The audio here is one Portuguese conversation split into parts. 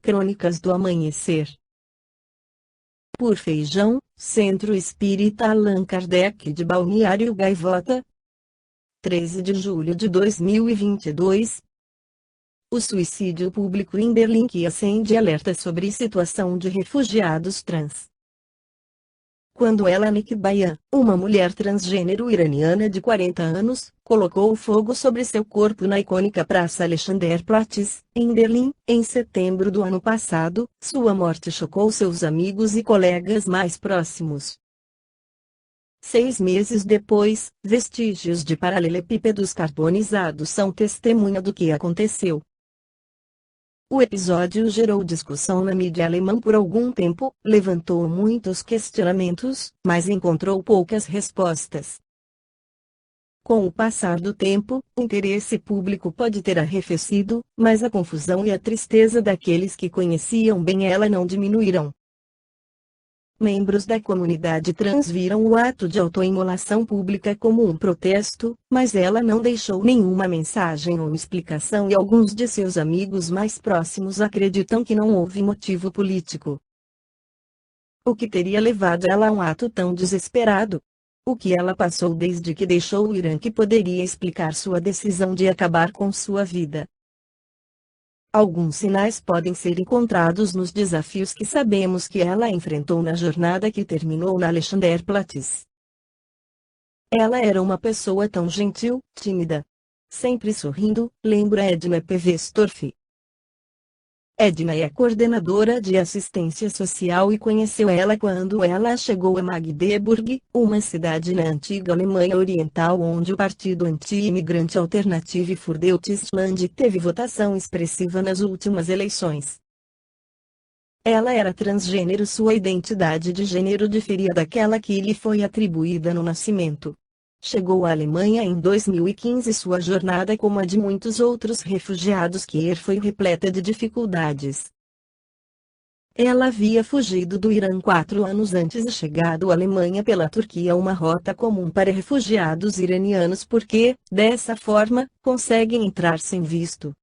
Crônicas do Amanhecer. Por Feijão, Centro Espírita Allan Kardec de Balneário Gaivota. 13 de julho de 2022. O suicídio público em Berlim que acende alerta sobre situação de refugiados trans. Quando Elanik Bayan, uma mulher transgênero iraniana de 40 anos, colocou fogo sobre seu corpo na icônica Praça Alexanderplatz, em Berlim, em setembro do ano passado, sua morte chocou seus amigos e colegas mais próximos. 6 meses depois, vestígios de paralelepípedos carbonizados são testemunha do que aconteceu. O episódio gerou discussão na mídia alemã por algum tempo, levantou muitos questionamentos, mas encontrou poucas respostas. Com o passar do tempo, o interesse público pode ter arrefecido, mas a confusão e a tristeza daqueles que conheciam bem ela não diminuíram. Membros da comunidade trans viram o ato de autoimolação pública como um protesto, mas ela não deixou nenhuma mensagem ou explicação e alguns de seus amigos mais próximos acreditam que não houve motivo político. O que teria levado ela a um ato tão desesperado? O que ela passou desde que deixou o Irã que poderia explicar sua decisão de acabar com sua vida? Alguns sinais podem ser encontrados nos desafios que sabemos que ela enfrentou na jornada que terminou na Alexanderplatz. Ela era uma pessoa tão gentil, tímida, sempre sorrindo, lembra Edna Pevestorff. Edna é coordenadora de assistência social e conheceu ela quando ela chegou a Magdeburg, uma cidade na antiga Alemanha Oriental onde o partido anti-imigrante Alternative für Deutschland teve votação expressiva nas últimas eleições. Ela era transgênero, sua identidade de gênero diferia daquela que lhe foi atribuída no nascimento. Chegou à Alemanha em 2015 e sua jornada, como a de muitos outros refugiados foi repleta de dificuldades. Ela havia fugido do Irã 4 anos antes e chegado à Alemanha pela Turquia, uma rota comum para refugiados iranianos porque, dessa forma, conseguem entrar sem visto.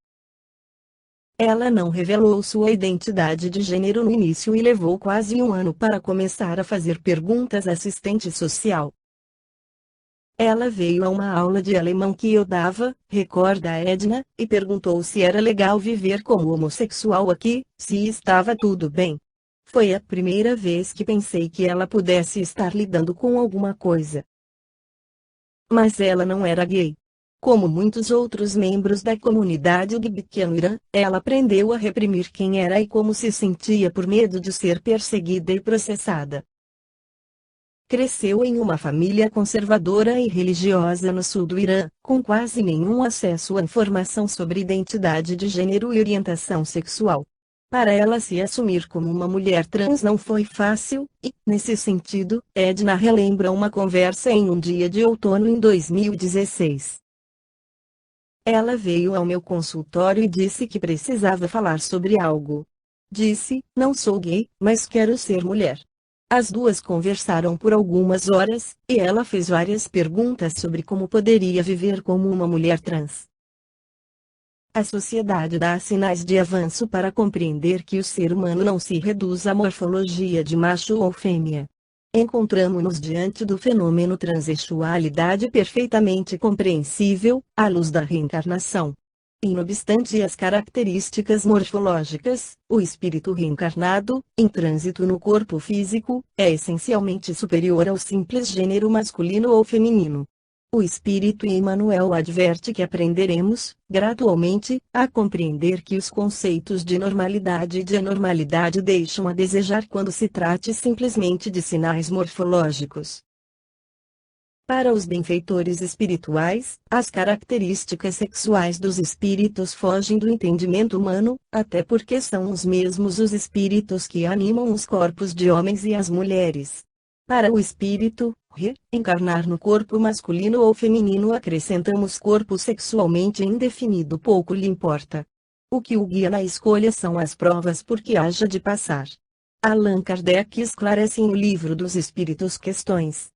Ela não revelou sua identidade de gênero no início e levou quase um ano para começar a fazer perguntas à assistente social. Ela veio a uma aula de alemão que eu dava, recorda a Edna, e perguntou se era legal viver como homossexual aqui, se estava tudo bem. Foi a primeira vez que pensei que ela pudesse estar lidando com alguma coisa. Mas ela não era gay. Como muitos outros membros da comunidade LGBT no Irã, ela aprendeu a reprimir quem era e como se sentia por medo de ser perseguida e processada. Cresceu em uma família conservadora e religiosa no sul do Irã, com quase nenhum acesso à informação sobre identidade de gênero e orientação sexual. Para ela se assumir como uma mulher trans não foi fácil, e, nesse sentido, Edna relembra uma conversa em um dia de outono em 2016. Ela veio ao meu consultório e disse que precisava falar sobre algo. Disse, não sou gay, mas quero ser mulher. As duas conversaram por algumas horas, e ela fez várias perguntas sobre como poderia viver como uma mulher trans. A sociedade dá sinais de avanço para compreender que o ser humano não se reduz à morfologia de macho ou fêmea. Encontramo-nos diante do fenômeno transexualidade perfeitamente compreensível, à luz da reencarnação. E não obstante as características morfológicas, o espírito reencarnado, em trânsito no corpo físico, é essencialmente superior ao simples gênero masculino ou feminino. O espírito Emmanuel adverte que aprenderemos, gradualmente, a compreender que os conceitos de normalidade e de anormalidade deixam a desejar quando se trate simplesmente de sinais morfológicos. Para os benfeitores espirituais, as características sexuais dos espíritos fogem do entendimento humano, até porque são os mesmos os espíritos que animam os corpos de homens e as mulheres. Para o espírito, reencarnar no corpo masculino ou feminino, acrescentamos corpo sexualmente indefinido, pouco lhe importa. O que o guia na escolha são as provas por que haja de passar. Allan Kardec esclarece em O Livro dos Espíritos questões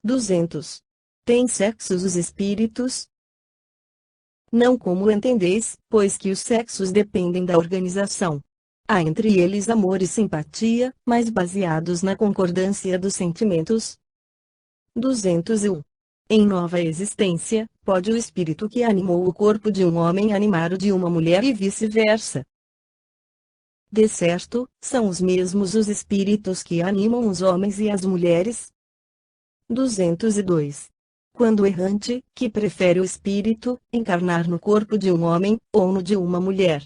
200. Têm sexos os espíritos? Não como entendeis, pois que os sexos dependem da organização. Há entre eles amor e simpatia, mas baseados na concordância dos sentimentos. 201. Em nova existência, pode o espírito que animou o corpo de um homem animar o de uma mulher e vice-versa. De certo, são os mesmos os espíritos que animam os homens e as mulheres. 202. Quando errante, que prefere o espírito, encarnar no corpo de um homem, ou no de uma mulher?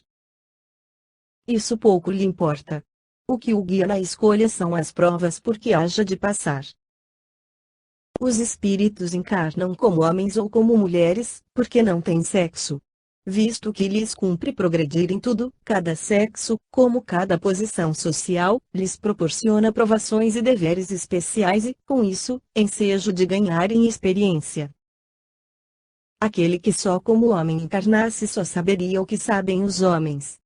Isso pouco lhe importa. O que o guia na escolha são as provas por que haja de passar. Os espíritos encarnam como homens ou como mulheres, porque não têm sexo. Visto que lhes cumpre progredir em tudo, cada sexo, como cada posição social, lhes proporciona provações e deveres especiais e, com isso, ensejo de ganharem experiência. Aquele que só como homem encarnasse só saberia o que sabem os homens.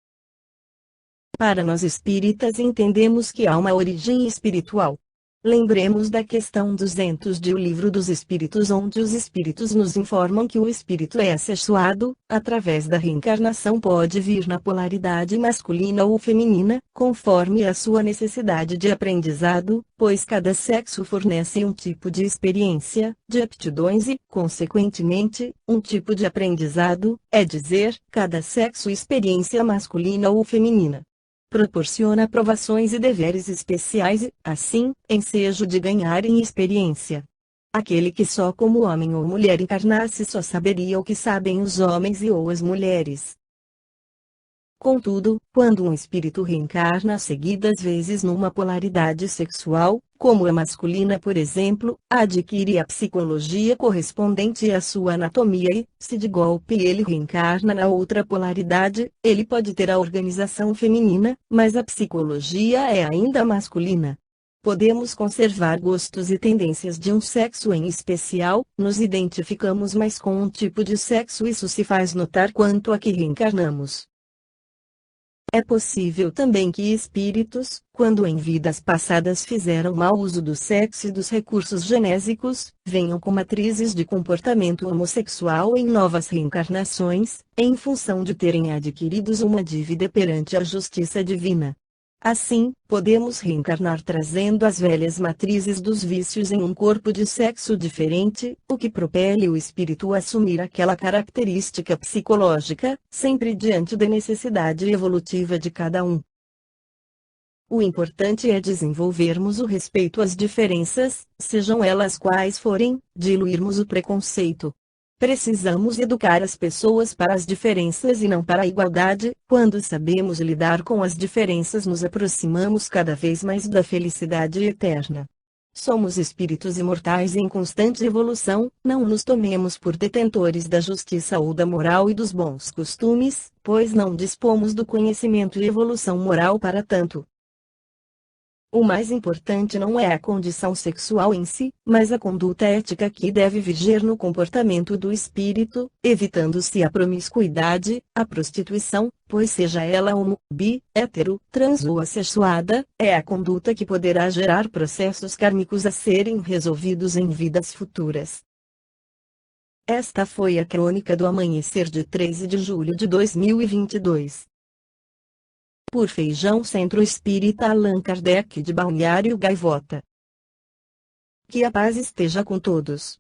Para nós espíritas entendemos que há uma origem espiritual. Lembremos da questão 200 de O Livro dos Espíritos, onde os espíritos nos informam que o espírito é assexuado, através da reencarnação pode vir na polaridade masculina ou feminina, conforme a sua necessidade de aprendizado, pois cada sexo fornece um tipo de experiência, de aptidões e, consequentemente, um tipo de aprendizado, é dizer, cada sexo experiência masculina ou feminina. Proporciona provações e deveres especiais e, assim, ensejo de ganharem experiência. Aquele que só como homem ou mulher encarnasse só saberia o que sabem os homens e ou as mulheres. Contudo, quando um espírito reencarna seguidas vezes numa polaridade sexual, como a masculina por exemplo, adquire a psicologia correspondente à sua anatomia e, se de golpe ele reencarna na outra polaridade, ele pode ter a organização feminina, mas a psicologia é ainda masculina. Podemos conservar gostos e tendências de um sexo em especial, nos identificamos mais com um tipo de sexo, isso se faz notar quanto a que reencarnamos. É possível também que espíritos, quando em vidas passadas fizeram mau uso do sexo e dos recursos genésicos, venham com matrizes de comportamento homossexual em novas reencarnações, em função de terem adquirido uma dívida perante a justiça divina. Assim, podemos reencarnar trazendo as velhas matrizes dos vícios em um corpo de sexo diferente, o que propele o espírito a assumir aquela característica psicológica, sempre diante da necessidade evolutiva de cada um. O importante é desenvolvermos o respeito às diferenças, sejam elas quais forem, diluirmos o preconceito. Precisamos educar as pessoas para as diferenças e não para a igualdade. Quando sabemos lidar com as diferenças, nos aproximamos cada vez mais da felicidade eterna. Somos espíritos imortais em constante evolução, não nos tomemos por detentores da justiça ou da moral e dos bons costumes, pois não dispomos do conhecimento e evolução moral para tanto. O mais importante não é a condição sexual em si, mas a conduta ética que deve viger no comportamento do espírito, evitando-se a promiscuidade, a prostituição, pois seja ela homo, bi, hétero, trans ou assexuada, é a conduta que poderá gerar processos kármicos a serem resolvidos em vidas futuras. Esta foi a crônica do amanhecer de 13 de julho de 2022. Por Feijão Centro Espírita Allan Kardec de Balneário Gaivota. Que a paz esteja com todos.